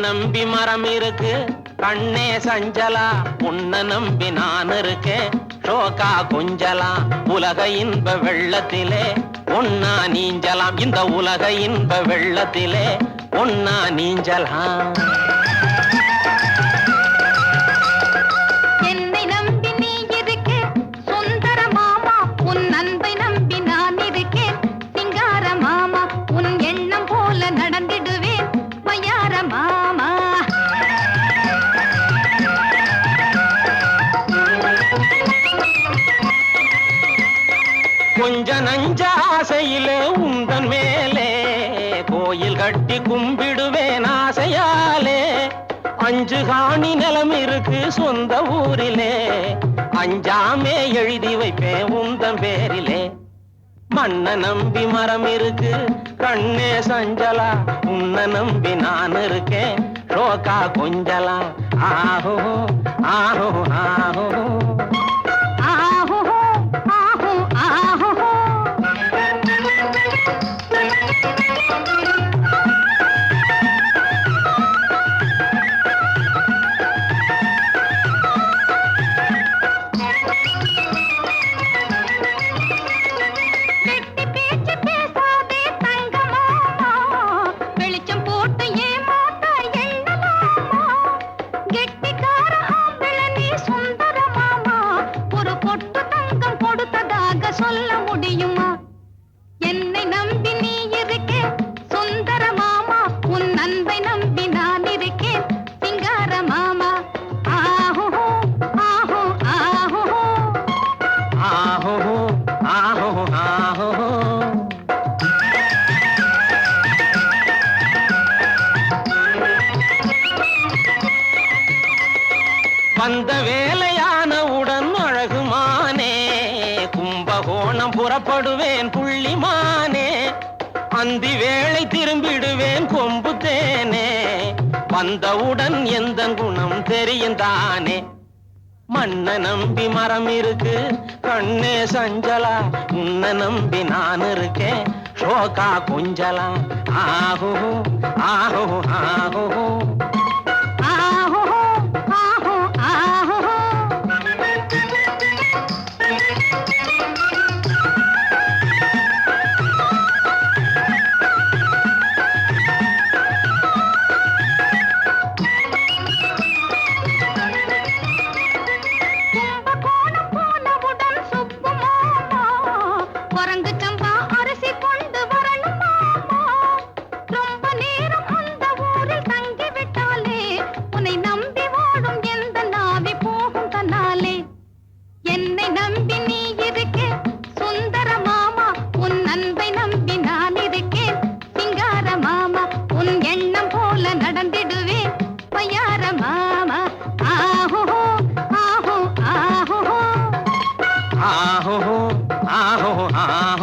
நம்பி மரம் இருக்கு கண்ணே சஞ்சலா, உன்ன நம்பி நான் இருக்கேன் ஷோகா கொஞ்சலா. உலக இன்ப வெள்ளத்திலே ஒன்னா நீஞ்சலாம், இந்த உலக இன்ப வெள்ளத்திலே ஒன்னா நீஞ்சலாம். என்னை நம்பி நீ இருக்க சுந்தர மாமா, உன் அன்பை நம்பி நான் இருக்கேன் சிங்கார மாமா. உன் எண்ணம் போல நடந்திடுவேன் மயார மாமா. கொஞ்ச நஞ்ச ஆசையிலே உந்தன் மேலே கோயில் கட்டி கும்பிடுவேன் ஆசையாலே. 5 காணி நிலம் இருக்கு சொந்த ஊரிலே, அஞ்சாமே எழுதி வைப்பேன் உந்தன் பேரிலே. மண்ண நம்பி மரம் இருக்கு கண்ணே சஞ்சலா, உன்ன நம்பி நான் இருக்கேன் ஷோகா கொஞ்சலா. ஆஹோ ஆஹோ ஆஹோ ஆஹோ ஆஹோ ஆஹோ. வெட்டி பேச்சு பேசாதே தங்கமாமா, வெளிச்சம் போட்டு ஏமாத்த எண்ணலாமா. கெட்டிக்கார ஆம்பிள நீ சுந்தர மாமா, ஒரு பொட்டு தங்கம் கொடுத்ததாக சொல்ல முடியுமா? என்னை நம்பி நீ இருக்க சுந்தர மாமா, உன் அன்பை நம்பி நான் இருக்கேன் சிங்கார மாமா. ஆஹோ ஆஹோ ஆஹோ ஆஹோ ஆஹோ ஆஹோ. வந்த வேலையானவுடன் அழகுமானே, கும்பகோணம் புறப்படுவேன் புள்ளிமானே. அந்தி வேளை திரும்பிடுவேன் கொம்பு தேனே, வந்தவுடன் எந்த குணம் தெரியும் தானே. மண்ண நம்பி மரம் இருக்கு கண்ணே சஞ்சலா, உன்ன நம்பி நான் இருக்கேன் ஷோகா கொஞ்சலா. ஆஹோ ஆஹோ ஆஹோ ஆஹோ ஆஹோ ஆஹோ. கும்பகோணம் போனவுடன் சுப்பு மாமா, குரங்கு சம்பா அரிசி கொண்டு வரணும் மாமா. ரொம்ப நேரம் அந்த ஊரில் தங்கி விட்டாலே உன்னை நம்பி வாழும் எந்த நாவி போகும் தன்னாலே. என்னை நம்பி நீ இருக்க சுந்தர மாமா, உன் அன்பை நம்பி நான் இருக்கேன் சிங்கார மாமா. உன் எண்ணம் போல நடந்திடுவேன் பையார மாமா. ஆஹோ ஆஹோ ஆஹோ ஆஹோ ஆஹோ ஆஹோ.